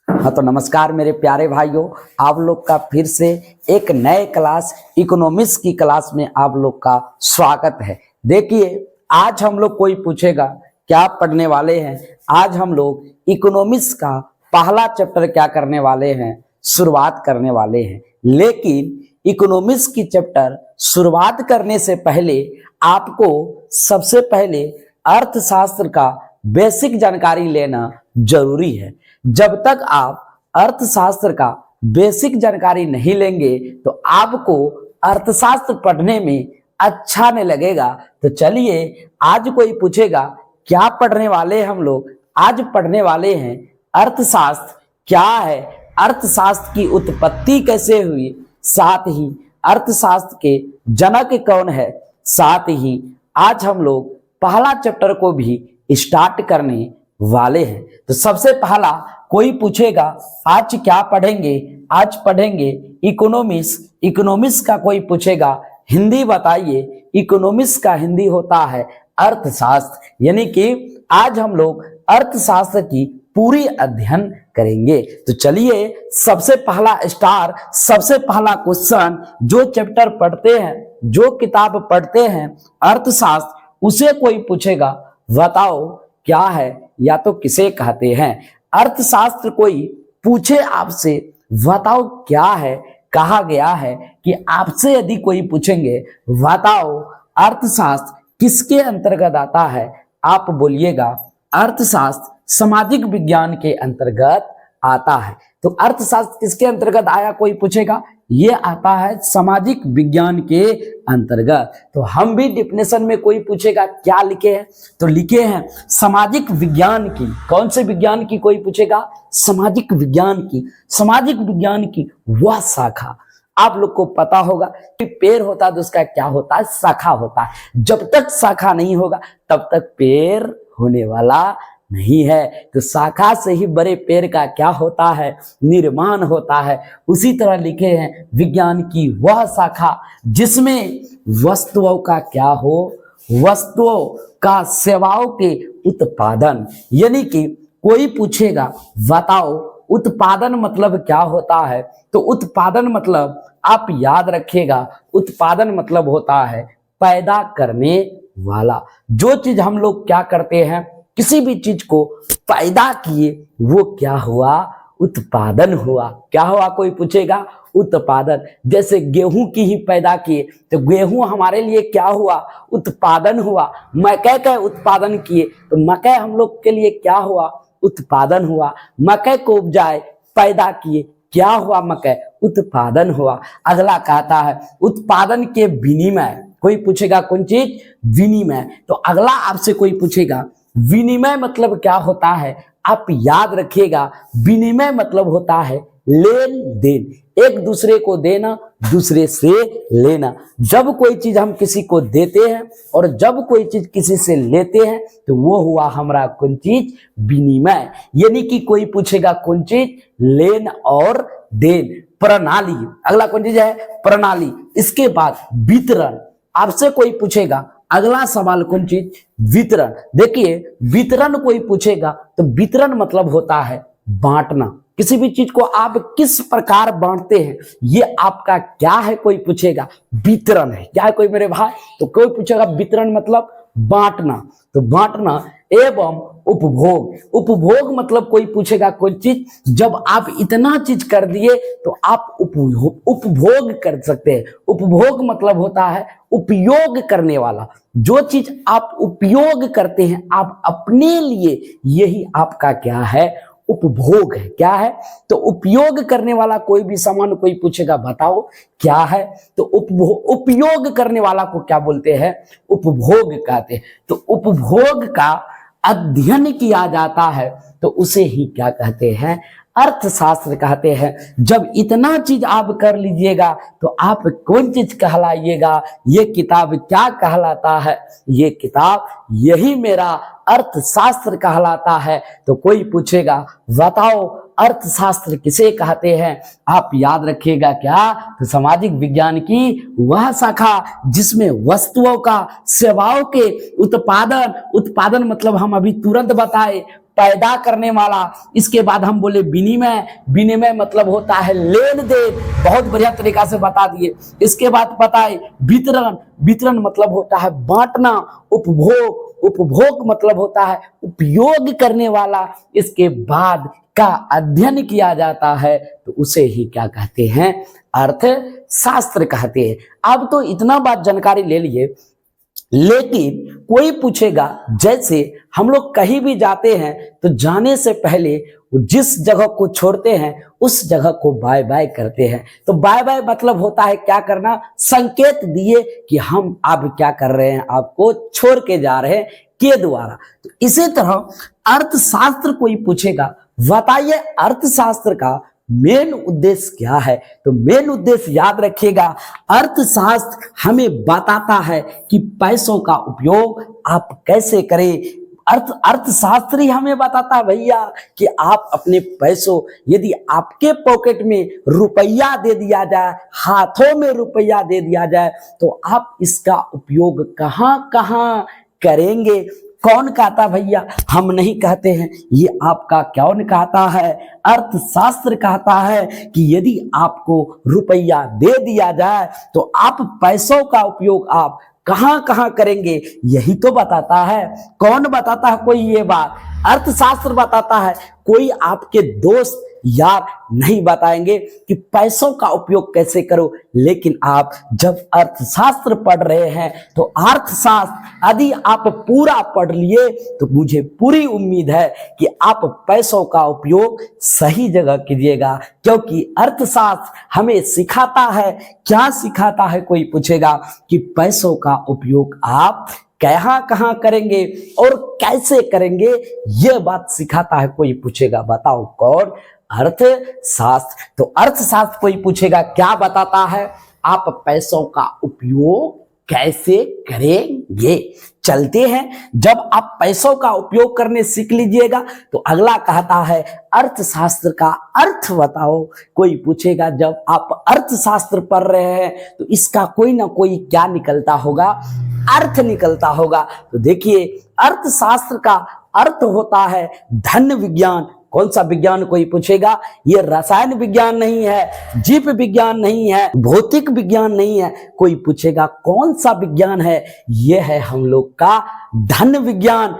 हाँ तो नमस्कार मेरे प्यारे भाइयों, आप लोग का फिर से एक नए क्लास इकोनॉमिक्स की क्लास में आप लोग का स्वागत है। देखिए आज हम लोग कोई पूछेगा क्या पढ़ने वाले हैं। आज हम लोग इकोनॉमिक्स का पहला चैप्टर क्या करने वाले हैं, शुरुआत करने वाले हैं। लेकिन इकोनॉमिक्स की चैप्टर शुरुआत करने से पहले आपको सबसे पहले अर्थशास्त्र का बेसिक जानकारी लेना जरूरी है। जब तक आप अर्थशास्त्र का बेसिक जानकारी नहीं लेंगे तो आपको अर्थशास्त्र पढ़ने में अच्छा नहीं लगेगा। तो चलिए आज कोई पूछेगा क्या पढ़ने वाले हम लोग, आज पढ़ने वाले हैं अर्थशास्त्र क्या है, अर्थशास्त्र की उत्पत्ति कैसे हुई, साथ ही अर्थशास्त्र के जनक कौन है, साथ ही आज हम लोग पहला चैप्टर को भी स्टार्ट करने वाले हैं। तो सबसे पहला कोई पूछेगा आज क्या पढ़ेंगे, आज पढ़ेंगे इकोनॉमिक्स। इकोनॉमिक्स का कोई पूछेगा हिंदी बताइए, इकोनॉमिक्स का हिंदी होता है अर्थशास्त्र। यानी कि आज हम लोग अर्थशास्त्र की पूरी अध्ययन करेंगे। तो चलिए सबसे पहला क्वेश्चन, जो चैप्टर पढ़ते हैं, जो किताब पढ़ते हैं अर्थशास्त्र, उसे कोई पूछेगा बताओ क्या है या तो किसे कहते हैं। अर्थशास्त्र कोई पूछे आपसे बताओ क्या है, कहा गया है कि आपसे यदि कोई पूछेंगे बताओ अर्थशास्त्र किसके अंतर्गत आता है, आप बोलिएगा अर्थशास्त्र सामाजिक विज्ञान के अंतर्गत आता है। तो अर्थशास्त्र किसके अंतर्गत आया, कोई पूछेगा, ये आता है सामाजिक विज्ञान के अंतर्गत। तो हम भी डिफिनेशन में कोई पूछेगा क्या लिखे हैं, तो लिखे हैं सामाजिक विज्ञान की। कौन से विज्ञान की, कोई पूछेगा सामाजिक विज्ञान की। सामाजिक विज्ञान की वह शाखा, आप लोग को पता होगा कि पेड़ होता है तो उसका क्या होता है, शाखा होता है। जब तक शाखा नहीं होगा तब तक पेड़ होने वाला नहीं है। तो शाखा से ही बड़े पेड़ का क्या होता है, निर्माण होता है। उसी तरह लिखे हैं विज्ञान की वह शाखा जिसमें वस्तुओं का क्या हो, वस्तुओं का सेवाओं के उत्पादन। यानी कि कोई पूछेगा बताओ उत्पादन मतलब क्या होता है, तो उत्पादन मतलब आप याद रखिएगा, उत्पादन मतलब होता है पैदा करने वाला। जो चीज हम लोग क्या करते हैं, किसी भी चीज को पैदा किए वो क्या हुआ, उत्पादन हुआ। क्या हुआ, कोई पूछेगा उत्पादन। जैसे गेहूं की ही पैदा किए तो गेहूं हमारे लिए क्या हुआ, उत्पादन हुआ। मकई का उत्पादन किए तो मकई हम लोग के लिए क्या हुआ, उत्पादन हुआ। मकई को उपजाए, पैदा किए, क्या हुआ, मकई, उत्पादन हुआ। अगला कहता है उत्पादन के विनिमय। कोई पूछेगा कौन चीज, विनिमय। तो अगला आपसे कोई पूछेगा विनिमय मतलब क्या होता है, आप याद रखिएगा विनिमय मतलब होता है लेन देन, एक दूसरे को देना, दूसरे से लेना। जब कोई चीज हम किसी को देते हैं और जब कोई चीज किसी से लेते हैं तो वो हुआ हमारा कौन चीज, विनिमय। यानी कि कोई पूछेगा कौन चीज, लेन और देन, प्रणाली। अगला कौन चीज है, प्रणाली। इसके बाद वितरण, आपसे कोई पूछेगा अगला सवाल कौन चीज, वितरण। देखिए वितरण कोई पूछेगा तो वितरण मतलब होता है बांटना। किसी भी चीज को आप किस प्रकार बांटते हैं, ये आपका क्या है, कोई पूछेगा वितरण है। क्या है कोई मेरे भाई, तो कोई पूछेगा वितरण मतलब बांटना। तो बांटना एवं उपभोग। उपभोग मतलब कोई पूछेगा कोई चीज, जब आप इतना चीज कर दिए तो आप उपभोग कर सकते हैं। उपभोग मतलब होता है उपयोग करने वाला। जो चीज आप उपयोग करते हैं आप अपने लिए, यही आपका क्या है, उपभोग है। क्या है, तो उपयोग करने वाला कोई भी सामान कोई पूछेगा बताओ क्या है, तो उपयोग करने वाला को क्या बोलते हैं, उपभोग कहते हैं। तो उपभोग का अध्ययन किया जाता है तो उसे ही क्या कहते हैं, अर्थशास्त्र कहते हैं। जब इतना चीज आप कर लीजिएगा तो आप कौन चीज कहलाइएगा, ये किताब क्या कहलाता है, ये किताब यही मेरा अर्थशास्त्र कहलाता है। तो कोई पूछेगा बताओ अर्थशास्त्र किसे कहते हैं, आप याद रखिएगा क्या, तो सामाजिक विज्ञान की वह शाखा जिसमें वस्तुओं का सेवाओं के उत्पादन, उत्पादन मतलब हम अभी तुरंत बताए पैदा करने वाला। इसके बाद हम बोले विनिमय, विनिमय मतलब होता है लेन देन, बहुत बढ़िया तरीका से बता दिए। इसके बाद बताए वितरण, वितरण मतलब होता है बांटना। उपभोग, उपभोग मतलब होता है उपयोग करने वाला। इसके बाद का अध्ययन किया जाता है तो उसे ही क्या कहते हैं, अर्थशास्त्र कहते हैं। अब तो इतना बात जानकारी ले लिए, लेकिन कोई पूछेगा जैसे हम लोग कहीं भी जाते हैं तो जाने से पहले जिस जगह को छोड़ते हैं उस जगह को बाय बाय करते हैं। तो बाय बाय मतलब होता है क्या करना, संकेत दिए कि हम अब क्या कर रहे हैं, आपको छोड़ के जा रहे हैं के द्वारा। तो इसी तरह अर्थशास्त्र कोई पूछेगा बताइए अर्थशास्त्र का मेन उद्देश्य क्या है, तो मेन उद्देश्य याद रखिएगा, अर्थशास्त्र हमें बताता है कि पैसों का उपयोग आप कैसे करें। अर्थशास्त्र ही हमें बताता है भैया कि आप अपने पैसों, यदि आपके पॉकेट में रुपया दे दिया जाए, हाथों में रुपया दे दिया जाए, तो आप इसका उपयोग कहां कहां करेंगे। कौन कहता भैया, हम नहीं कहते हैं, ये आपका कौन कहता है, अर्थशास्त्र कहता है कि यदि आपको रुपया दे दिया जाए तो आप पैसों का उपयोग आप कहां कहां करेंगे, यही तो बताता है। कौन बताता है कोई ये बात, अर्थशास्त्र बताता है। कोई आपके दोस्त यार नहीं बताएंगे कि पैसों का उपयोग कैसे करो, लेकिन आप जब अर्थशास्त्र पढ़ रहे हैं तो अर्थशास्त्र यदि आप पूरा पढ़ लिए तो मुझे पूरी उम्मीद है कि आप पैसों का उपयोग सही जगह कीजिएगा, क्योंकि अर्थशास्त्र हमें सिखाता है। क्या सिखाता है कोई पूछेगा कि पैसों का उपयोग आप कहां कहां करेंगे और कैसे करेंगे, यह बात सिखाता है। कोई पूछेगा बताओ कौन, अर्थशास्त्र। तो अर्थशास्त्र कोई पूछेगा क्या बताता है, आप पैसों का उपयोग कैसे करेंगे। चलते हैं, जब आप पैसों का उपयोग करने सीख लीजिएगा तो अगला कहता है अर्थशास्त्र का अर्थ बताओ। कोई पूछेगा जब आप अर्थशास्त्र पढ़ रहे हैं तो इसका कोई ना कोई क्या निकलता होगा, अर्थ निकलता होगा। तो देखिए अर्थशास्त्र का अर्थ होता है धन विज्ञान। कौन सा विज्ञान कोई पूछेगा, ये रसायन विज्ञान नहीं है, जीव विज्ञान नहीं है, भौतिक विज्ञान नहीं है। कोई पूछेगा कौन सा विज्ञान है, ये है हम लोग का धन विज्ञान।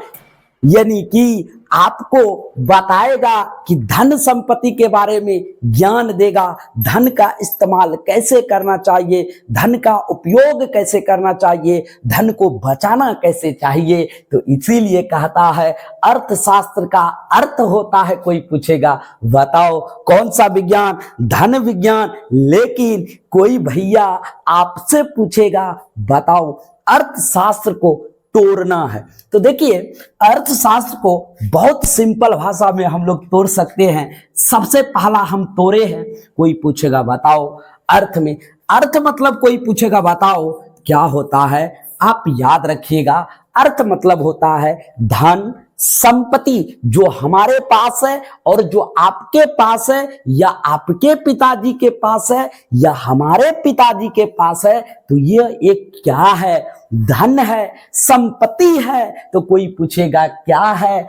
यानी कि आपको बताएगा कि धन संपत्ति के बारे में ज्ञान देगा, धन का इस्तेमाल कैसे करना चाहिए, धन का उपयोग कैसे करना चाहिए, धन को बचाना कैसे चाहिए। तो इसीलिए कहता है अर्थशास्त्र का अर्थ होता है। कोई पूछेगा बताओ कौन सा विज्ञान, धन विज्ञान। लेकिन कोई भैया आपसे पूछेगा बताओ अर्थशास्त्र को तोड़ना है। तो देखिए अर्थशास्त्र को बहुत सिंपल भाषा में हम लोग तोड़ सकते हैं। सबसे पहला हम तोड़े हैं, कोई पूछेगा बताओ अर्थ में, अर्थ मतलब कोई पूछेगा बताओ क्या होता है, आप याद रखिएगा अर्थ मतलब होता है धन संपत्ति जो हमारे पास है और जो आपके पास है या आपके पिताजी के पास है या हमारे पिताजी के पास है, तो ये एक क्या है, धन है, संपत्ति है। तो कोई पूछेगा क्या है,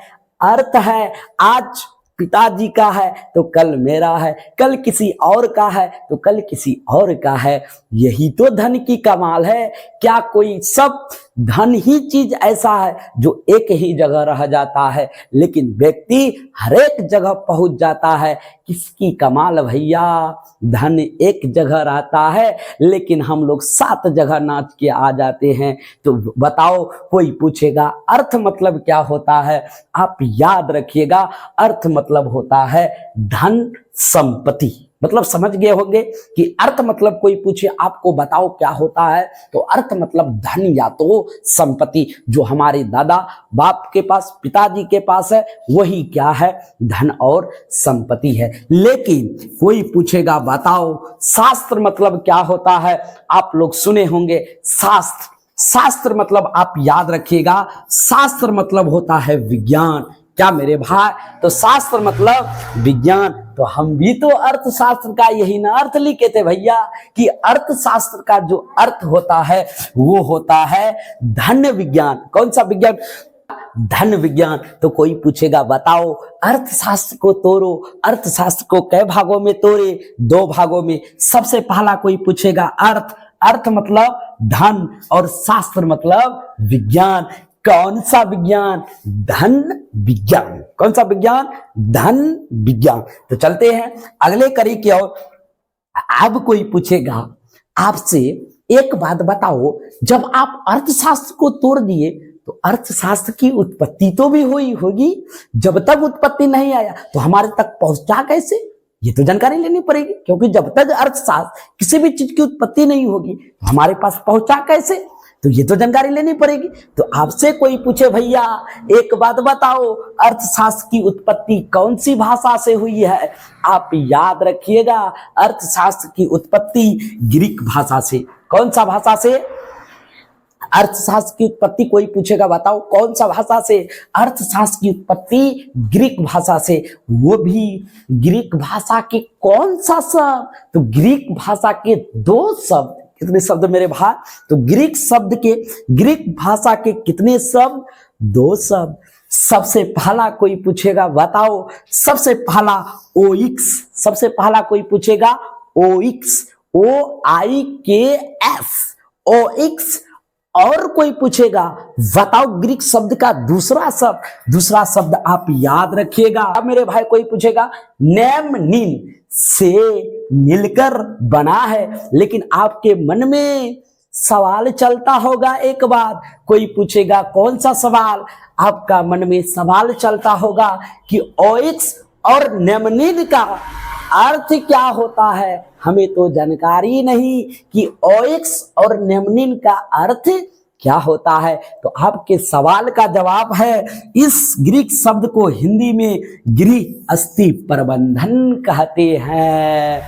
अर्थ है। आज पिताजी का है तो कल मेरा है, कल किसी और का है तो कल किसी और का है। यही तो धन की कमाल है। क्या कोई सब धन ही चीज ऐसा है जो एक ही जगह रह जाता है, लेकिन व्यक्ति हर एक जगह पहुंच जाता है। किसकी कमाल भैया, धन एक जगह रहता है लेकिन हम लोग 7 जगह नाच के आ जाते हैं। तो बताओ कोई पूछेगा अर्थ मतलब क्या होता है, आप याद रखिएगा अर्थ मतलब होता है धन संपत्ति। मतलब समझ गए होंगे कि अर्थ मतलब कोई पूछे आपको बताओ क्या होता है, तो अर्थ मतलब धन या तो संपत्ति जो हमारे दादा बाप के पास, पिताजी के पास है, वही क्या है, धन और संपत्ति है। लेकिन कोई पूछेगा बताओ शास्त्र मतलब क्या होता है, आप लोग सुने होंगे शास्त्र। शास्त्र मतलब आप याद रखिएगा शास्त्र मतलब होता है विज्ञान। क्या मेरे भाई, तो शास्त्र मतलब विज्ञान। तो हम भी तो अर्थशास्त्र का यही ना अर्थ लिखे थे भैया कि अर्थशास्त्र का जो अर्थ होता है वो होता है धन विज्ञान। कौन सा विज्ञान, धन विज्ञान। तो कोई पूछेगा बताओ अर्थशास्त्र को तोड़ो, अर्थशास्त्र को कै भागों में तोड़े? 2 भागों में। सबसे पहला कोई पूछेगा अर्थ, अर्थ मतलब धन और शास्त्र मतलब विज्ञान। कौन सा विज्ञान? धन विज्ञान। कौन सा विज्ञान? धन विज्ञान। तो चलते हैं अगले कड़ी की ओर। अब कोई पूछेगा आपसे एक बात बताओ, जब आप अर्थशास्त्र को तोड़ दिए तो अर्थशास्त्र की उत्पत्ति तो भी हुई होगी, जब तक उत्पत्ति नहीं आया तो हमारे तक पहुंचा कैसे? ये तो जानकारी लेनी पड़ेगी, क्योंकि जब तक अर्थशास्त्र किसी भी चीज की उत्पत्ति नहीं होगी तो हमारे पास पहुंचा कैसे? तो ये तो जानकारी लेनी पड़ेगी। तो आपसे कोई पूछे भैया एक बात बताओ, अर्थशास्त्र की उत्पत्ति कौन सी भाषा से हुई है? आप याद रखिएगा, अर्थशास्त्र की उत्पत्ति ग्रीक भाषा से। कौन सा भाषा से? अर्थशास्त्र की उत्पत्ति कोई पूछेगा बताओ कौन सा भाषा से? अर्थशास्त्र की उत्पत्ति ग्रीक भाषा से। वो भी ग्रीक भाषा के कौन सा शब्द? तो ग्रीक भाषा के 2 शब्द। कितने शब्द मेरे भाई? तो ग्रीक भाषा के कितने शब्द? 2 शब्द। सबसे पहला कोई पूछेगा बताओ, सबसे पहला ओइक्स। सबसे पहला कोई पूछेगा ओइक्स, OIKS, ओइक्स। और कोई पूछेगा बताओ ग्रीक शब्द का दूसरा शब्द आप याद रखिएगा। अब मेरे भाई कोई पूछेगा नेमनिन से मिलकर बना है, लेकिन आपके मन में सवाल चलता होगा एक बात। कोई पूछेगा कौन सा सवाल? आपका मन में सवाल चलता होगा कि ओइक्स और नेमनिन का अर्थ क्या होता है? हमें तो जानकारी नहीं कि ओइक्स और नेमनिन का अर्थ क्या होता है। तो आपके सवाल का जवाब है, इस ग्रीक शब्द को हिंदी में गृहस्थी प्रबंधन कहते हैं।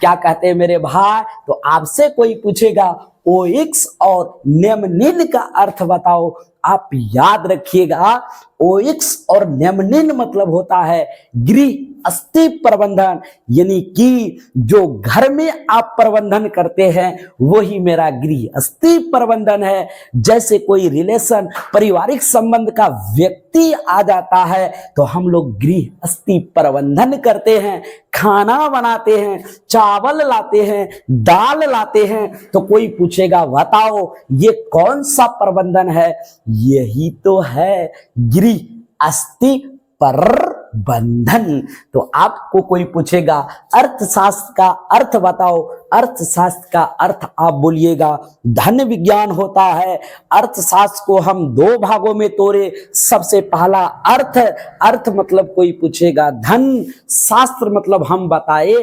क्या कहते हैं मेरे भाई? तो आपसे कोई पूछेगा ओइक्स और नेमनिन का अर्थ बताओ, आप याद रखिएगा ओइक्स और नेमनिन मतलब होता है गृहस्थी प्रबंधन, यानी कि जो घर में आप प्रबंधन करते हैं वही मेरा गृहस्थी प्रबंधन है। जैसे कोई रिलेशन, पारिवारिक संबंध का व्यक्ति आ जाता है तो हम लोग गृहस्थी प्रबंधन करते हैं, खाना बनाते हैं, चावल लाते हैं, दाल लाते हैं। तो कोई पूछेगा बताओ ये कौन सा प्रबंधन है? यही तो है गृहस्थी प्रबंधन। तो आपको कोई पूछेगा अर्थशास्त्र का अर्थ बताओ, अर्थशास्त्र का अर्थ आप बोलिएगा धन विज्ञान होता है। अर्थशास्त्र को हम 2 भागों में तोड़े। सबसे पहला अर्थ मतलब कोई पूछेगा धन, शास्त्र मतलब हम बताए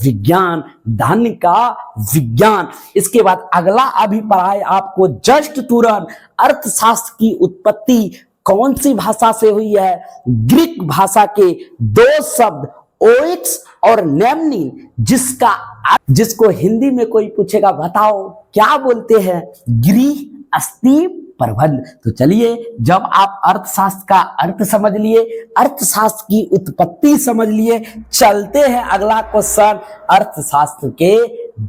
विज्ञान, धन का विज्ञान। इसके बाद अगला अभी पढ़ाए आपको जस्ट तुरंत, अर्थशास्त्र की उत्पत्ति कौन सी भाषा से हुई है? ग्रीक भाषा के 2 शब्द ओइक्स और नेमनिन, जिसको हिंदी में कोई पूछेगा बताओ क्या बोलते हैं? गृहस्थी प्रबंधन। तो चलिए, जब आप अर्थशास्त्र का अर्थ समझ लिए, अर्थशास्त्र की उत्पत्ति समझ लिए, चलते हैं अगला क्वेश्चन अर्थशास्त्र के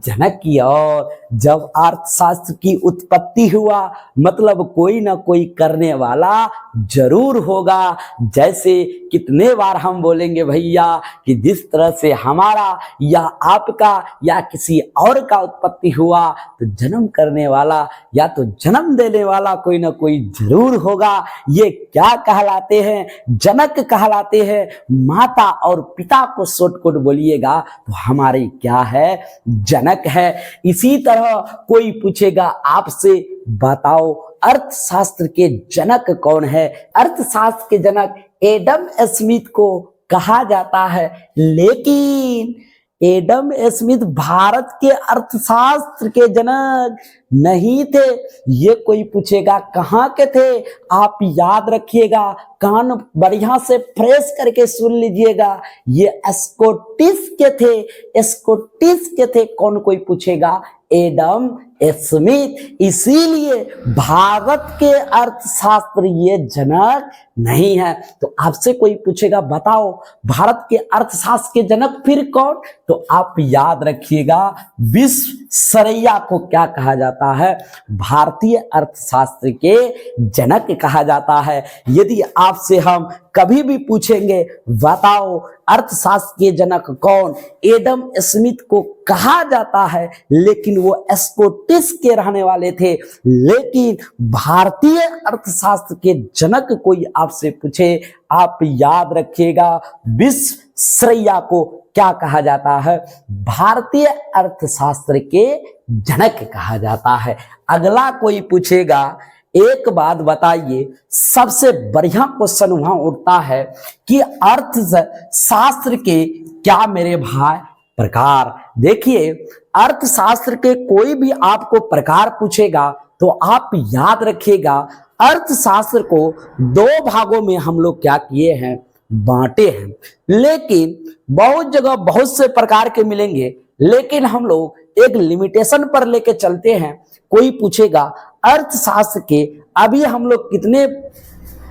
जनक की ओर। जब अर्थशास्त्र की उत्पत्ति हुआ मतलब कोई ना कोई करने वाला जरूर होगा। जैसे कितने बार हम बोलेंगे भैया कि जिस तरह से हमारा या आपका या किसी और का उत्पत्ति हुआ तो जन्म करने वाला या तो जन्म देने वाला कोई ना कोई जरूर होगा। ये क्या कहलाते हैं? जनक कहलाते हैं। माता और पिता को शॉर्टकट बोलिएगा तो हमारे क्या है? जनक है। इसी तरह कोई पूछेगा आपसे बताओ अर्थशास्त्र के जनक कौन है? अर्थशास्त्र के जनक एडम स्मिथ को कहा जाता है, लेकिन एडम स्मिथ भारत के अर्थशास्त्र के जनक नहीं थे। ये कोई पूछेगा कहाँ के थे? आप याद रखिएगा, कान बढ़िया से फ्रेश करके सुन लीजिएगा। ये स्कॉटिश के थे, स्कॉटिश के थे। कौन कोई पूछेगा? Adam Smith. इसीलिए भारत के अर्थशास्त्र ये जनक नहीं है। तो आपसे कोई पूछेगा बताओ भारत के अर्थशास्त्र के जनक फिर कौन, तो आप याद रखिएगा विश्वेश्वरैया को क्या कहा जाता है, भारतीय अर्थशास्त्र के जनक कहा जाता है। यदि आपसे हम कभी भी पूछेंगे बताओ अर्थशास्त्र के जनक कौन, एडम स्मिथ को कहा जाता है, लेकिन वो स्कॉटिश के रहने वाले थे। लेकिन भारतीय अर्थशास्त्र के जनक कोई आपसे पूछे, आप याद रखिएगा विश्वेश्वरैया को क्या कहा जाता है, भारतीय अर्थशास्त्र के जनक कहा जाता है। अगला कोई पूछेगा, एक बात बताइए, सबसे बढ़िया क्वेश्चन वहां उठता है कि अर्थशास्त्र के क्या मेरे भाई प्रकार। देखिए अर्थशास्त्र के कोई भी आपको प्रकार पूछेगा तो आप याद रखिएगा अर्थशास्त्र को दो भागों में हम लोग क्या किए हैं, बांटे हैं। लेकिन बहुत जगह बहुत से प्रकार के मिलेंगे, लेकिन हम लोग एक लिमिटेशन पर लेके चलते हैं। कोई पूछेगा अर्थशास्त्र के अभी हम लोग कितने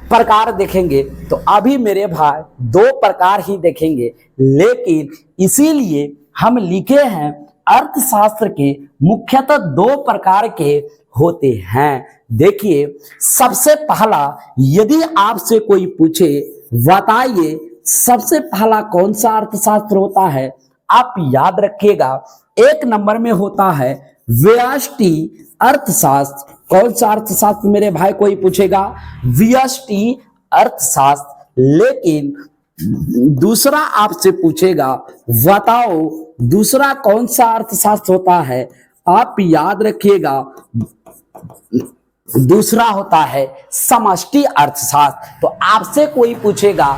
प्रकार देखेंगे, तो अभी मेरे भाई दो प्रकार ही देखेंगे। लेकिन इसीलिए हम लिखे हैं अर्थशास्त्र के मुख्यतः दो प्रकार के होते हैं। देखिए सबसे पहला, यदि आपसे कोई पूछे बताइए सबसे पहला कौन सा अर्थशास्त्र होता है, आप याद रखिएगा एक नंबर में होता है व्यष्टि अर्थशास्त्र। कौन सा अर्थशास्त्र मेरे भाई कोई पूछेगा, व्यष्टि अर्थशास्त्र। लेकिन दूसरा आपसे पूछेगा बताओ दूसरा कौन सा अर्थशास्त्र होता है, आप याद रखिएगा दूसरा होता है समष्टि अर्थशास्त्र। तो आपसे कोई पूछेगा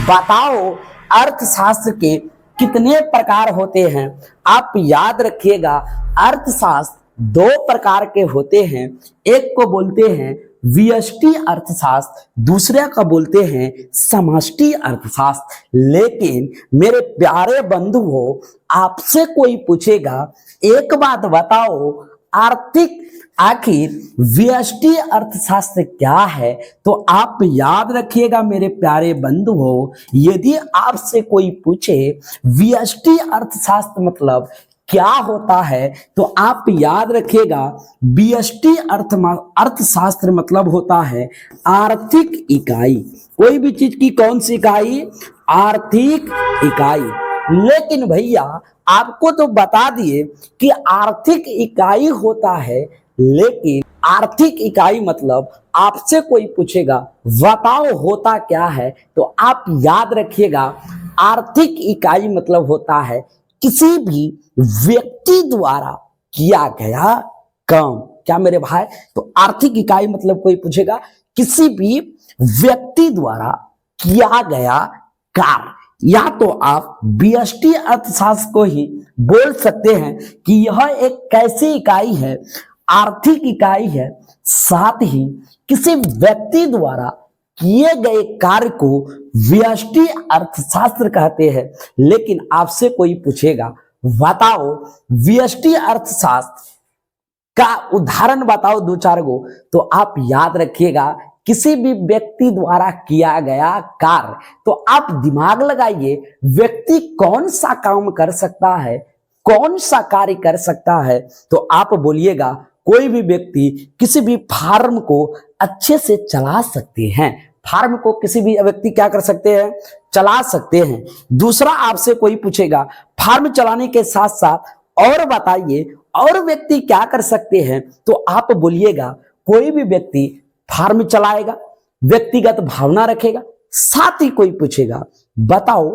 बताओ अर्थशास्त्र के कितने प्रकार होते हैं, आप याद रखिएगा अर्थशास्त्र दो प्रकार के होते हैं। एक को बोलते हैं व्यष्टि अर्थशास्त्र, दूसरे का बोलते हैं समष्टि अर्थशास्त्र। लेकिन मेरे प्यारे बंधुओं आपसे कोई पूछेगा एक बात बताओ आर्थिक आखिर व्यष्टि अर्थशास्त्र क्या है, तो आप याद रखिएगा मेरे प्यारे बंधुओं, यदि आपसे कोई पूछे व्यष्टि अर्थशास्त्र मतलब क्या होता है, तो आप याद रखिएगा व्यष्टि अर्थशास्त्र मतलब होता है आर्थिक इकाई। कोई भी चीज की कौन सी इकाई, आर्थिक इकाई। लेकिन भैया आपको तो बता दिए कि आर्थिक इकाई होता है, लेकिन आर्थिक इकाई मतलब आपसे कोई पूछेगा बताओ होता क्या है, तो आप याद रखिएगा आर्थिक इकाई मतलब होता है किसी भी व्यक्ति द्वारा किया गया काम। क्या मेरे भाई, तो आर्थिक इकाई मतलब कोई पूछेगा किसी भी व्यक्ति द्वारा किया गया कार्य, या तो आप व्यष्टि अर्थशास्त्र को ही बोल सकते हैं कि यह एक कैसी इकाई है, आर्थिक इकाई है, साथ ही किसी व्यक्ति द्वारा किए गए कार्य को व्यष्टि अर्थशास्त्र कहते हैं। लेकिन आपसे कोई पूछेगा बताओ व्यष्टि अर्थशास्त्र का उदाहरण बताओ दो चार गो, तो आप याद रखिएगा किसी भी व्यक्ति द्वारा किया गया कार्य। तो आप दिमाग लगाइए व्यक्ति कौन सा काम कर सकता है, कौन सा कार्य कर सकता है, तो आप बोलिएगा कोई भी व्यक्ति किसी भी फार्म को अच्छे से चला सकते हैं। फार्म को किसी भी व्यक्ति क्या कर सकते हैं, चला सकते हैं। दूसरा आपसे कोई पूछेगा फार्म चलाने के साथ साथ और बताइए और व्यक्ति क्या कर सकते हैं, तो आप बोलिएगा कोई भी व्यक्ति फार्म चलाएगा, व्यक्तिगत भावना रखेगा। साथ ही कोई पूछेगा बताओ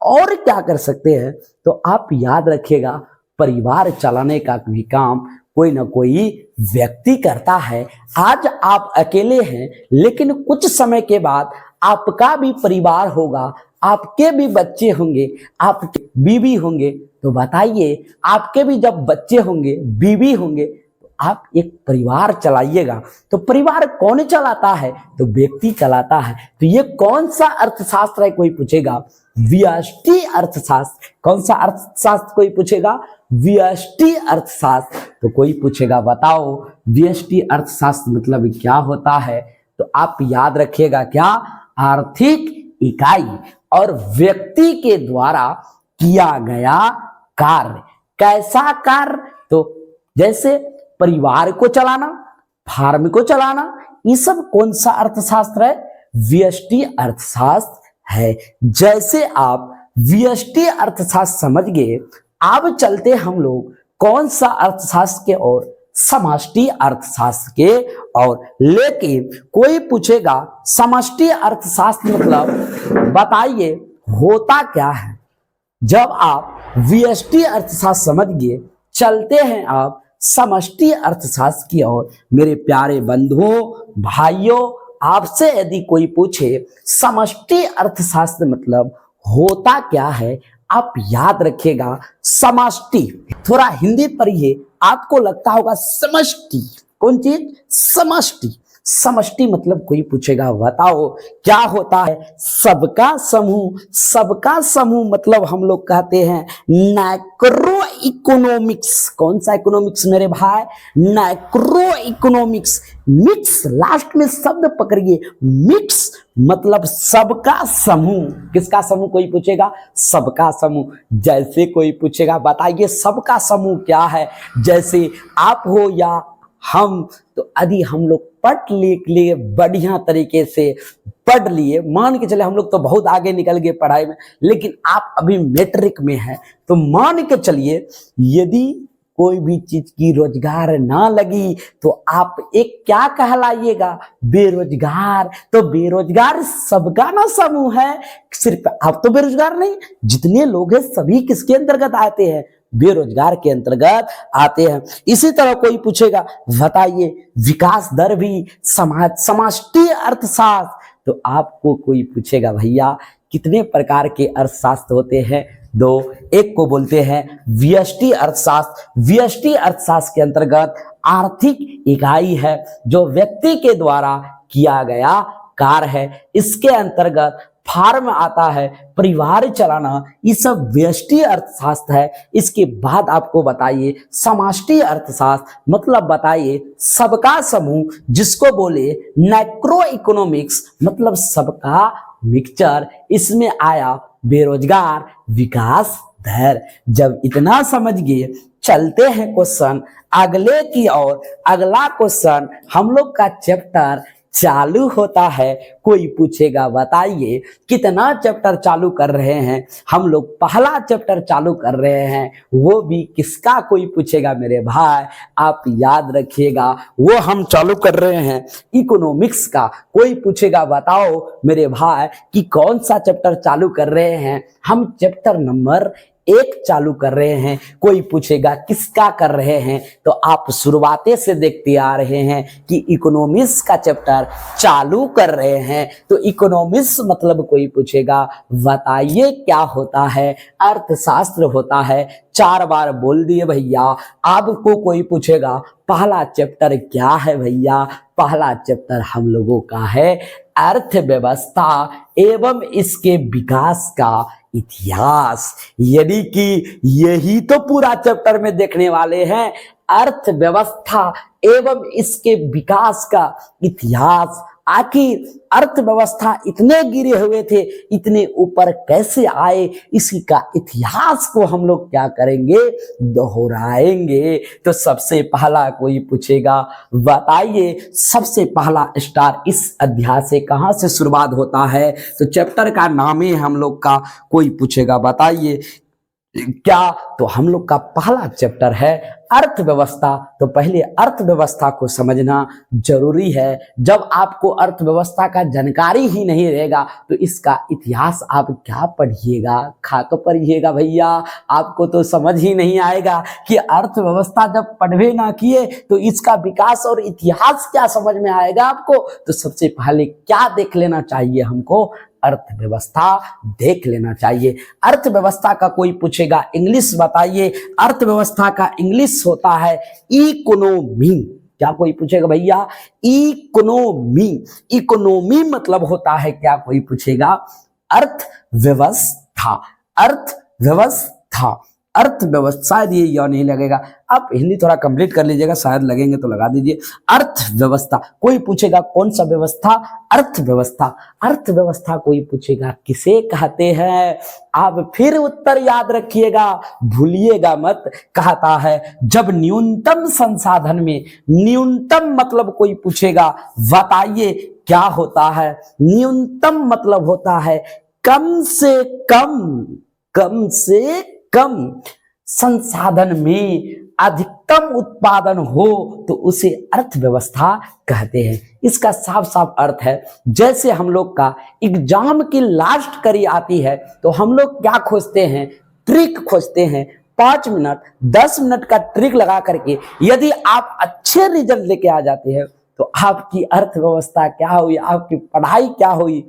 और क्या कर सकते हैं, तो आप याद रखिएगा परिवार चलाने का भी काम कोई ना कोई व्यक्ति करता है। आज आप अकेले हैं, लेकिन कुछ समय के बाद आपका भी परिवार होगा, आपके भी बच्चे होंगे, आपके बीवी होंगे। तो बताइए आपके भी जब बच्चे होंगे, बीवी होंगे, तो आप एक परिवार चलाइएगा। तो परिवार कौन चलाता है, तो व्यक्ति चलाता है। तो ये कौन सा अर्थशास्त्र है कोई पूछेगा, व्यष्टि अर्थशास्त्र। कौन सा अर्थशास्त्र कोई पूछेगा? व्यष्टि अर्थशास्त्र। तो कोई पूछेगा बताओ व्यष्टि अर्थशास्त्र मतलब क्या होता है? तो आप याद रखिएगा क्या? आर्थिक इकाई और व्यक्ति के द्वारा किया गया कार्य। कैसा कार्य? तो जैसे परिवार को चलाना, फार्म को चलाना, ये सब कौन सा अर्थशास्त्र है? व्यष्टि अर्थशास्त्र है। जैसे आप व्यष्टि अर्थशास्त्र समझ गए, अब चलते हम लोग कौन सा अर्थशास्त्र के और? समष्टि अर्थशास्त्र के और। लेकिन कोई पूछेगा समष्टि अर्थशास्त्र मतलब बताइए होता क्या है? जब आप व्यष्टि अर्थशास्त्र समझ गए, चलते हैं आप समष्टि अर्थशास्त्र की ओर। मेरे प्यारे बंधुओं भाइयों, आपसे यदि कोई पूछे समष्टि अर्थशास्त्र मतलब होता क्या है, आप याद रखिएगा समष्टि। थोड़ा हिंदी पढ़िए, आपको लगता होगा समष्टि। कौन चीज? समष्टि। समष्टि मतलब कोई पूछेगा बताओ क्या होता है? सबका समूह। सबका समूह मतलब हम लोग कहते हैं मैक्रो इकोनॉमिक्स। कौन सा इकोनॉमिक्स मेरे भाई? Macro economics. मिक्स, लास्ट में शब्द पकड़िए, मिक्स मतलब सबका समूह। किसका समूह कोई पूछेगा? सबका समूह। जैसे कोई पूछेगा बताइए सबका समूह क्या है? जैसे आप हो या हम, तो यदि हम लोग पढ़ लिए बढ़िया तरीके से पढ़ लिए, मान के चले हम लोग तो बहुत आगे निकल गए पढ़ाई में, लेकिन आप अभी मैट्रिक में हैं, तो मान के चलिए यदि कोई भी चीज की रोजगार ना लगी तो आप एक क्या कहलाइएगा? बेरोजगार। तो बेरोजगार सबका ना समूह है। सिर्फ आप तो बेरोजगार नहीं, जितने लोग हैं सभी किसके अंतर्गत आते हैं? बेरोजगार के अंतर्गत आते हैं। इसी तरह कोई पूछेगा बताइए विकास दर भी समष्टि अर्थशास्त्र। तो आपको कोई पूछेगा भैया कितने प्रकार के अर्थशास्त्र होते हैं? दो। एक को बोलते हैं व्यष्टि अर्थशास्त्र। व्यष्टि अर्थशास्त्र के अंतर्गत आर्थिक इकाई है जो व्यक्ति के द्वारा किया गया कार्य है। इसके अंतर्गत फार्म आता है, परिवार चलाना, ये सब व्यष्टि अर्थशास्त्र है। इसके बाद आपको बताइए समष्टि अर्थशास्त्र मतलब बताइए सबका समूह, जिसको बोले मैक्रो इकोनॉमिक्स मतलब सबका मिक्सचर। इसमें आया बेरोजगार, विकास दर। जब इतना समझ गए, चलते हैं क्वेश्चन अगले की ओर। अगला क्वेश्चन हम लोग का चैप्टर चालू होता है। कोई पूछेगा बताइए कितना चैप्टर चालू कर रहे हैं? हम लोग पहला चैप्टर चालू कर रहे हैं, वो भी किसका? कोई पूछेगा मेरे भाई, आप याद रखिएगा वो हम चालू कर रहे हैं इकोनॉमिक्स का। कोई पूछेगा बताओ मेरे भाई कि कौन सा चैप्टर चालू कर रहे हैं? हम चैप्टर नंबर 1 चालू कर रहे हैं। कोई पूछेगा किसका कर रहे हैं? तो आप शुरुआते से देखते आ रहे हैं कि इकोनॉमिक्स का चैप्टर चालू कर रहे हैं। तो इकोनॉमिक्स मतलब कोई पूछेगा बताइए क्या होता है? अर्थशास्त्र होता है। 4 बार बोल दिए भैया। आपको कोई पूछेगा पहला चैप्टर क्या है भैया? पहला चैप्टर हम लोगों का है अर्थव्यवस्था एवं इसके विकास का इतिहास। यानी कि यही तो पूरा चैप्टर में देखने वाले हैं, अर्थव्यवस्था एवं इसके विकास का इतिहास। आखिर अर्थव्यवस्था इतने गिरे हुए थे, इतने ऊपर कैसे आए, इसी का इतिहास को हम लोग क्या करेंगे? दोहराएंगे। तो सबसे पहला कोई पूछेगा बताइए सबसे पहला स्टार इस अध्याय से कहां से शुरुआत होता है? तो चैप्टर का नाम ही हम लोग का कोई पूछेगा बताइए क्या? तो हम लोग का पहला चैप्टर है अर्थव्यवस्था। तो पहले अर्थव्यवस्था को समझना जरूरी है। जब आपको अर्थव्यवस्था का जानकारी ही नहीं रहेगा तो इसका इतिहास आप क्या पढ़िएगा? खाक पढ़िएगा भैया, आपको तो समझ ही नहीं आएगा कि अर्थव्यवस्था जब पढ़वे ना किए तो इसका विकास और इतिहास क्या समझ में आएगा आपको? तो सबसे पहले क्या देख लेना चाहिए हमको? अर्थव्यवस्था देख लेना चाहिए। अर्थव्यवस्था का कोई पूछेगा इंग्लिश बताइए। अर्थव्यवस्था का इंग्लिश होता है इकोनॉमी। क्या कोई पूछेगा भैया? इकोनॉमी। इकोनॉमी मतलब होता है क्या? कोई पूछेगा अर्थव्यवस्था। अर्थव्यवस्था, अर्थव्यवस्था, अर्थव्यवस्था, शायद ये या नहीं लगेगा, आप हिंदी थोड़ा कंप्लीट कर लीजिएगा, शायद लगेंगे तो लगा दीजिए। अर्थव्यवस्था, कोई पूछेगा कौन सा व्यवस्था? अर्थव्यवस्था। अर्थव्यवस्था कोई पूछेगा किसे कहते हैं? आप फिर उत्तर याद रखिएगा, भूलिएगा मत। कहता है जब न्यूनतम संसाधन में, न्यूनतम मतलब कोई पूछेगा बताइए क्या होता है? न्यूनतम मतलब होता है कम से कम, कम से कम संसाधन में अधिकतम उत्पादन हो तो उसे अर्थव्यवस्था कहते हैं। इसका साफ साफ अर्थ है, जैसे हम लोग का एग्जाम की लास्ट कड़ी आती है तो हम लोग क्या खोजते हैं? ट्रिक खोजते हैं। 5 मिनट 10 मिनट का ट्रिक लगा करके यदि आप अच्छे रिजल्ट लेके आ जाते हैं तो आपकी अर्थव्यवस्था क्या हुई? आपकी पढ़ाई क्या हुई?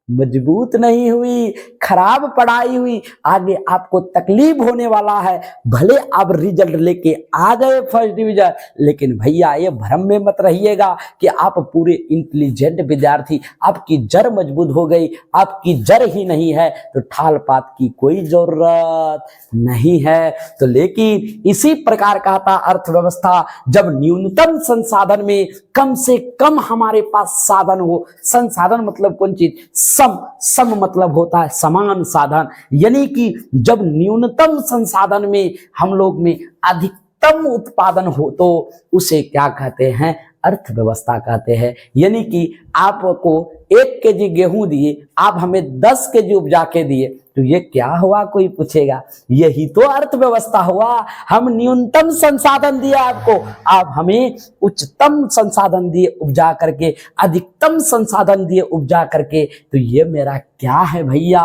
मजबूत नहीं हुई, खराब पढ़ाई हुई, आगे आपको तकलीफ होने वाला है। भले आप रिजल्ट लेके आ गए फर्स्ट डिवीजन, लेकिन भैया ये भ्रम में मत रहिएगा कि आप पूरे इंटेलिजेंट विद्यार्थी, आपकी जड़ मजबूत हो गई। आपकी जड़ ही नहीं है तो ठाल पात की कोई जरूरत नहीं है। तो लेकिन इसी प्रकार का था अर्थव्यवस्था, जब न्यूनतम संसाधन में कम से कम हमारे पास साधन हो। संसाधन मतलब कौन चीज? सम मतलब होता है समान साधन, यानी कि जब न्यूनतम संसाधन में हम लोग में अधिकतम उत्पादन हो तो उसे क्या कहते हैं? अर्थव्यवस्था कहते हैं। यानी कि आपको 1 केजी गेहूं दिए, आप हमें 10 केजी उपजा के दिए, तो ये क्या हुआ? कोई पूछेगा। यही तो अर्थव्यवस्था हुआ। हम न्यूनतम संसाधन दिया आपको, आप हमें उच्चतम संसाधन दिए उपजा करके, अधिकतम संसाधन दिए उपजा करके, तो ये मेरा क्या है भैया?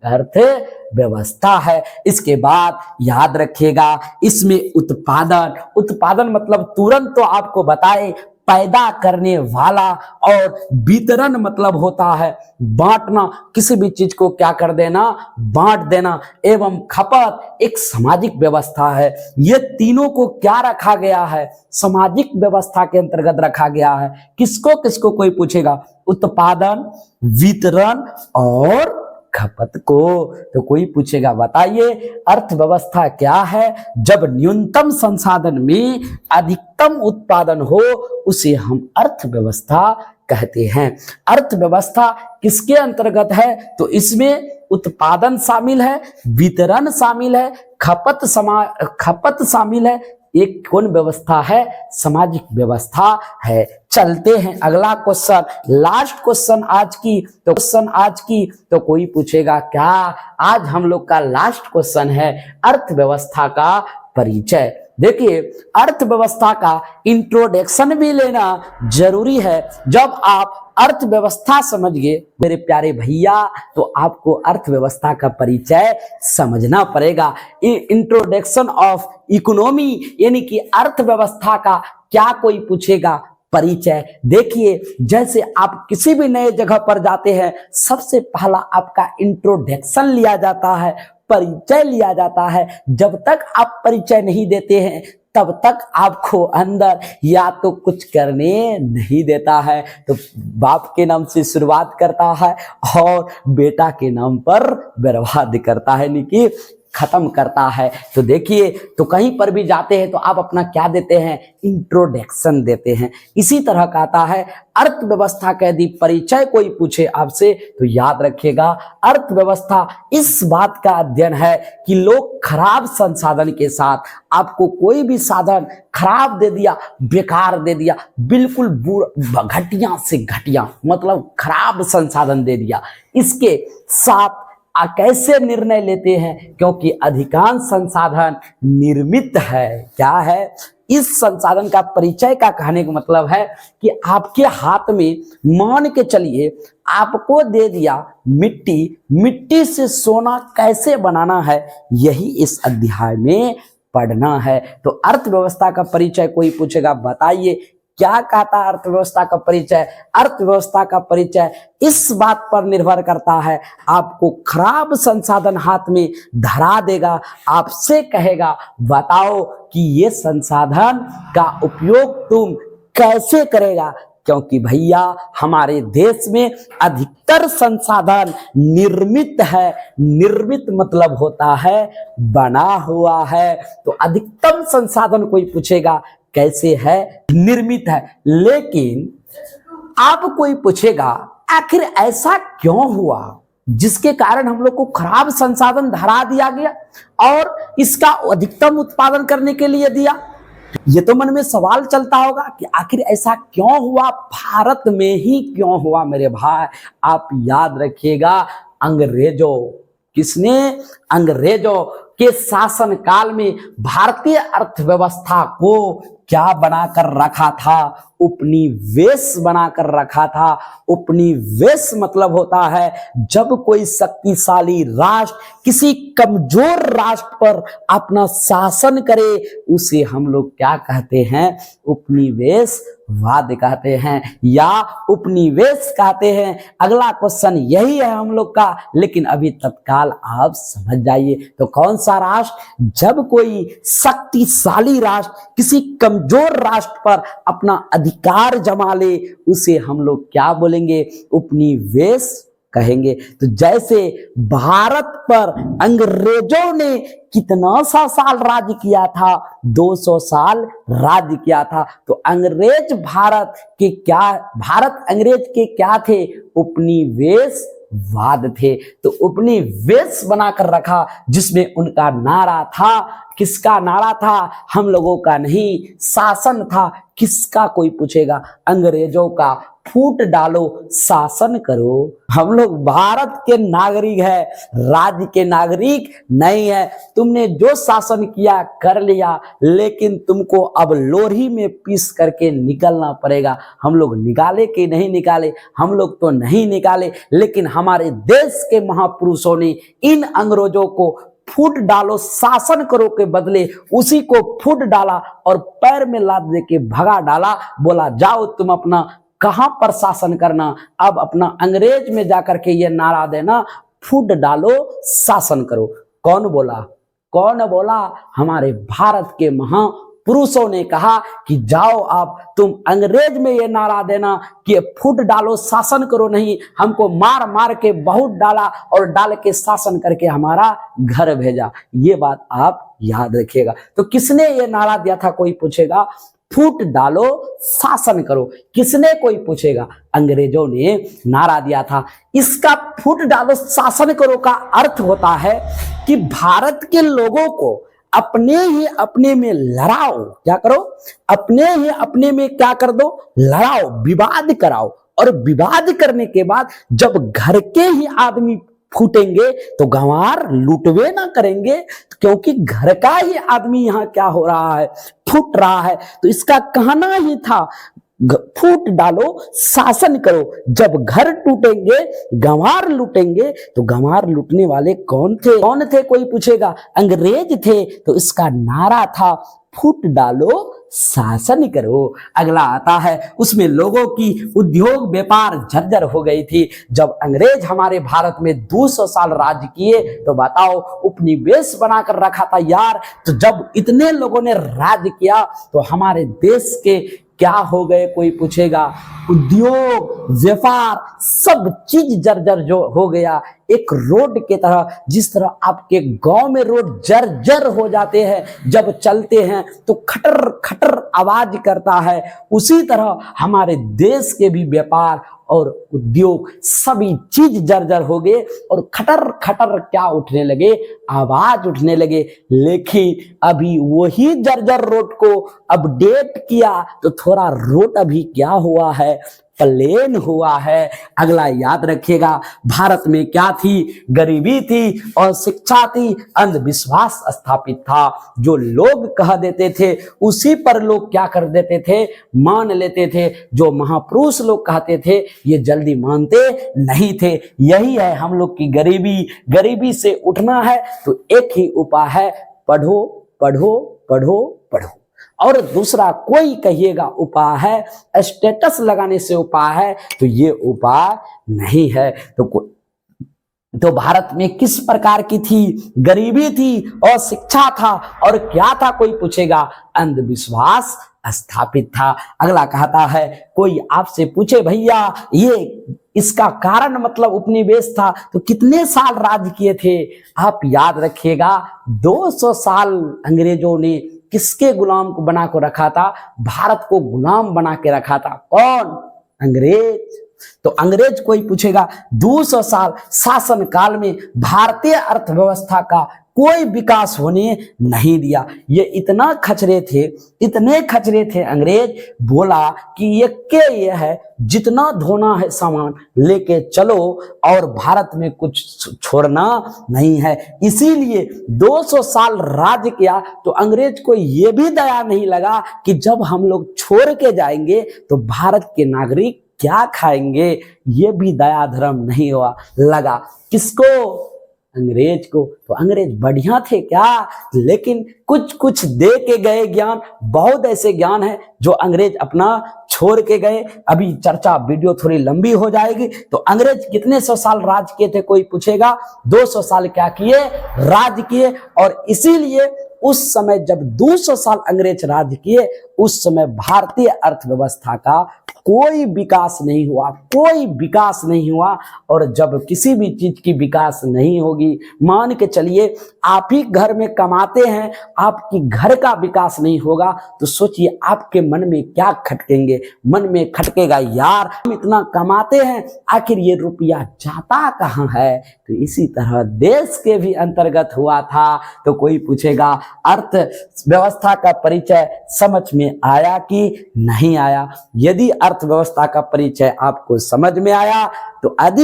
अर्थव्यवस्था है। इसके बाद याद रखिएगा इसमें उत्पादन, उत्पादन मतलब तुरंत तो आपको बताए पैदा करने वाला, और वितरण मतलब होता है बांटना, किसी भी चीज को क्या कर देना? बांट देना। एवं खपत एक सामाजिक व्यवस्था है। ये तीनों को क्या रखा गया है? सामाजिक व्यवस्था के अंतर्गत रखा गया है। किसको किसको कोई पूछेगा? उत्पादन, वितरण और खपत को। तो कोई पूछेगा बताइए अर्थव्यवस्था क्या है? जब न्यूनतम संसाधन में अधिकतम उत्पादन हो उसे हम अर्थव्यवस्था कहते हैं। अर्थव्यवस्था किसके अंतर्गत है? तो इसमें उत्पादन शामिल है, वितरण शामिल है, खपत शामिल है। एक कौन व्यवस्था है? सामाजिक व्यवस्था है। चलते हैं अगला क्वेश्चन, लास्ट क्वेश्चन आज की तो कोई पूछेगा क्या? आज हम लोग का लास्ट क्वेश्चन है अर्थव्यवस्था का परिचय। देखिए अर्थव्यवस्था का इंट्रोडक्शन भी लेना जरूरी है। जब आप अर्थव्यवस्था समझ गए मेरे प्यारे भैया तो आपको अर्थव्यवस्था का परिचय समझना पड़ेगा। इंट्रोडक्शन ऑफ इकोनॉमी यानी कि अर्थव्यवस्था का क्या कोई पूछेगा? परिचय। देखिए जैसे आप किसी भी नए जगह पर जाते हैं सबसे पहला आपका इंट्रोडक्शन लिया जाता है, परिचय लिया जाता है। जब तक आप परिचय नहीं देते हैं तब तक आपको अंदर या तो कुछ करने नहीं देता है। तो बाप के नाम से शुरुआत करता है और बेटा के नाम पर बर्बाद करता है, यानी कि खत्म करता है। तो देखिए तो कहीं पर भी जाते हैं तो आप अपना क्या देते हैं? इंट्रोडक्शन देते हैं। इसी तरह का आता है अर्थव्यवस्था का यदि परिचय कोई पूछे आपसे तो याद रखिएगा अर्थव्यवस्था इस बात का अध्ययन है कि लोग खराब संसाधन के साथ, आपको कोई भी साधन खराब दे दिया, बेकार दे दिया, बिल्कुल घटिया से घटिया मतलब खराब संसाधन दे दिया, इसके साथ कैसे निर्णय लेते हैं? क्योंकि अधिकांश संसाधन निर्मित है। क्या है? इस संसाधन का परिचय का कहने का मतलब है कि आपके हाथ में मान के चलिए आपको दे दिया मिट्टी, मिट्टी से सोना कैसे बनाना है यही इस अध्याय में पढ़ना है। तो अर्थव्यवस्था का परिचय कोई पूछेगा बताइए क्या कहता है अर्थव्यवस्था का परिचय? अर्थव्यवस्था का परिचय इस बात पर निर्भर करता है, आपको खराब संसाधन हाथ में धरा देगा, आपसे कहेगा बताओ कि ये संसाधन का उपयोग तुम कैसे करेगा, क्योंकि भैया हमारे देश में अधिकतर संसाधन निर्मित है। निर्मित मतलब होता है बना हुआ है। तो अधिकतम संसाधन कोई पूछेगा कैसे है, निर्मित है। लेकिन अब कोई पूछेगा आखिर ऐसा क्यों हुआ जिसके कारण हम लोग को खराब संसाधन धरा दिया गया और इसका अधिकतम उत्पादन करने के लिए दिया। ये तो मन में सवाल चलता होगा कि आखिर ऐसा क्यों हुआ, भारत में ही क्यों हुआ। मेरे भाई आप याद रखिएगा, अंग्रेजों, किसने, अंग्रेजों के शासन काल में भारतीय अर्थव्यवस्था को क्या बनाकर रखा था, उपनिवेश बनाकर रखा था। उपनिवेश मतलब होता है जब कोई शक्तिशाली राष्ट्र किसी कमजोर राष्ट्र पर अपना शासन करे, उसे हम लोग क्या कहते हैं, उपनिवेशवाद कहते हैं या उपनिवेश कहते हैं। अगला क्वेश्चन यही है हम लोग का, लेकिन अभी तत्काल आप समझ जाइए। तो कौन सा राष्ट्र, जब कोई शक्तिशाली राष्ट्र किसी कमजोर राष्ट्र पर अपना अधिकार जमा ले, उसे हम लोग क्या बोलेंगे, उपनिवेश कहेंगे। तो जैसे भारत पर अंग्रेजों ने कितना सा साल राज्य किया था, 200 साल राज्य किया था। तो अंग्रेज भारत के क्या, भारत अंग्रेज के क्या थे, उपनिवेशवाद थे। तो उपनिवेश बनाकर रखा जिसमें उनका नारा था, किसका नारा था, हम लोगों का नहीं, शासन था। किसका कोई पूछेगा, अंग्रेजों का। फूट डालो शासन करो। हम लोग भारत के नागरिक है, राज्य के नागरिक नहीं है। तुमने जो शासन किया कर लिया, लेकिन तुमको अब लोरी में पीस करके निकलना पड़ेगा। हम लोग निकाले कि नहीं निकाले, हम लोग तो नहीं निकाले, लेकिन हमारे देश के महापुरुषों ने इन अंग्रेजों को फूट डालो शासन करो के बदले उसी को फूट डाला और पैर में लात दे के भगा डाला। बोला जाओ तुम अपना कहां पर शासन करना, अब अपना अंग्रेज में जाकर के ये नारा देना, फूट डालो शासन करो। कौन बोला, कौन बोला, हमारे भारत के महापुरुषों ने कहा कि जाओ आप तुम अंग्रेज में ये नारा देना कि फूट डालो शासन करो, नहीं हमको मार मार के बहुत डाला और डाल के शासन करके हमारा घर भेजा। ये बात आप याद रखिएगा। तो किसने ये नारा दिया था, कोई पूछेगा, फूट डालो शासन करो। किसने, कोई पूछेगा, अंग्रेजों ने नारा दिया था। इसका फूट डालो शासन करो का अर्थ होता है कि भारत के लोगों को अपने ही अपने में लड़ाओ। क्या करो, अपने ही अपने में क्या कर दो, लड़ाओ, विवाद कराओ। और विवाद करने के बाद जब घर के ही आदमी फूटेंगे तो गंवार लुटवे ना करेंगे, क्योंकि घर का ही आदमी यहाँ क्या हो रहा है, फूट रहा है। तो इसका कहना ही था फूट डालो शासन करो। जब घर टूटेंगे गंवार लूटेंगे, तो गंवार लूटने वाले कौन थे, कौन थे, कोई पूछेगा, अंग्रेज थे। तो इसका नारा था फूट डालो शासन करो। अगला आता है, उसमें लोगों की उद्योग व्यापार जर्जर हो गई थी। जब अंग्रेज हमारे भारत में 200 साल राज्य किए, तो बताओ उपनिवेश बनाकर रखा था यार। तो जब इतने लोगों ने राज्य किया तो हमारे देश के क्या हो गए, कोई पूछेगा, उद्योग व्यापार सब चीज जर्जर जो हो गया। एक रोड के तरह, जिस तरह आपके गांव में रोड जर्जर हो जाते हैं, जब चलते हैं तो खटर खटर आवाज करता है, उसी तरह हमारे देश के भी व्यापार और उद्योग सभी चीज जर्जर हो गए और खटर खटर क्या उठने लगे, आवाज उठने लगे। लेकिन अभी वही जर्जर रोड को अपडेट किया तो थोड़ा रोड अभी क्या हुआ है, प्लेन हुआ है। अगला याद रखिएगा, भारत में क्या थी, गरीबी थी और शिक्षा थी, अंधविश्वास स्थापित था। जो लोग कह देते थे उसी पर लोग क्या कर देते थे, मान लेते थे। जो महापुरुष लोग कहते थे ये जल्दी मानते नहीं थे। यही है हम लोग की गरीबी। गरीबी से उठना है तो एक ही उपाय है, पढ़ो पढ़ो पढ़ो पढ़ो। और दूसरा कोई कहिएगा उपाय है, स्टेटस लगाने से उपाय है, तो ये उपाय नहीं है। तो भारत में किस प्रकार की थी, गरीबी थी और शिक्षा था और क्या था, कोई पूछेगा, अंधविश्वास स्थापित था। अगला कहता है कोई आपसे पूछे भैया ये इसका कारण मतलब उपनिवेश था तो कितने साल राज किए थे? आप याद रखिएगा 200 साल अंग्रेजों ने किसके गुलाम को बना को रखा था? भारत को गुलाम बना के रखा था। कौन? अंग्रेज। तो अंग्रेज कोई पूछेगा 200 साल शासन काल में भारतीय अर्थव्यवस्था का कोई विकास होने नहीं दिया। ये इतना खचरे थे, इतने खचरे थे अंग्रेज, बोला कि ये है जितना धोना है सामान लेके चलो और भारत में कुछ छोड़ना नहीं है। इसीलिए 200 साल राज किया तो अंग्रेज को ये भी दया नहीं लगा कि जब हम लोग छोड़ के जाएंगे तो भारत के नागरिक क्या खाएंगे, ये भी दया धर्म नहीं हुआ लगा। किसको? अंग्रेज को। तो अंग्रेज बढ़िया थे क्या? लेकिन कुछ कुछ दे के गए ज्ञान, बहुत ऐसे ज्ञान है जो अंग्रेज अपना छोड़ के गए। अभी चर्चा वीडियो थोड़ी लंबी हो जाएगी। तो अंग्रेज कितने सौ साल राज किए थे कोई पूछेगा? 200 साल क्या किए? राज किए। और इसीलिए उस समय जब 200 साल अंग्रेज राज किए उस समय भारतीय अर्थव्यवस्था का कोई विकास नहीं हुआ, कोई विकास नहीं हुआ। और जब किसी भी चीज की विकास नहीं होगी, मान के चलिए आप ही घर में कमाते हैं, आपकी घर का विकास नहीं होगा तो सोचिए आपके मन में क्या खटकेंगे? मन में खटकेगा यार हम इतना कमाते हैं, आखिर ये रुपया जाता कहाँ है? तो इसी तरह देश के भी अंतर्गत हुआ था। तो कोई पूछेगा अर्थव्यवस्था का परिचय समझ में आया कि नहीं आया? यदि अर्थव्यवस्था का परिचय आपको समझ में आया तो यदि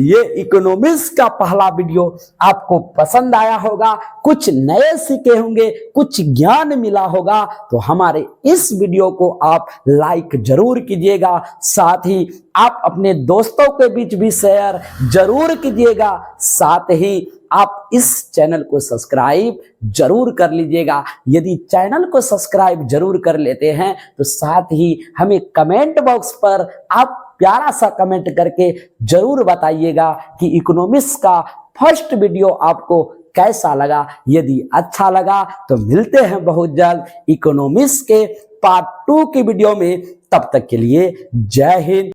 ये इकोनॉमिक्स का पहला वीडियो आपको पसंद आया होगा, कुछ नए सीखे होंगे, कुछ ज्ञान मिला होगा, तो हमारे इस वीडियो को आप लाइक जरूर कीजिएगा। साथ ही आप अपने दोस्तों के बीच भी शेयर जरूर कीजिएगा। साथ ही आप इस चैनल को सब्सक्राइब जरूर कर लीजिएगा। यदि चैनल को सब्सक्राइब जरूर कर लेते हैं तो साथ ही हमें कमेंट बॉक्स पर आप प्यारा सा कमेंट करके जरूर बताइएगा कि इकोनॉमिक्स का फर्स्ट वीडियो आपको कैसा लगा। यदि अच्छा लगा तो मिलते हैं बहुत जल्द इकोनॉमिक्स के पार्ट 2 की वीडियो में। तब तक के लिए जय हिंद।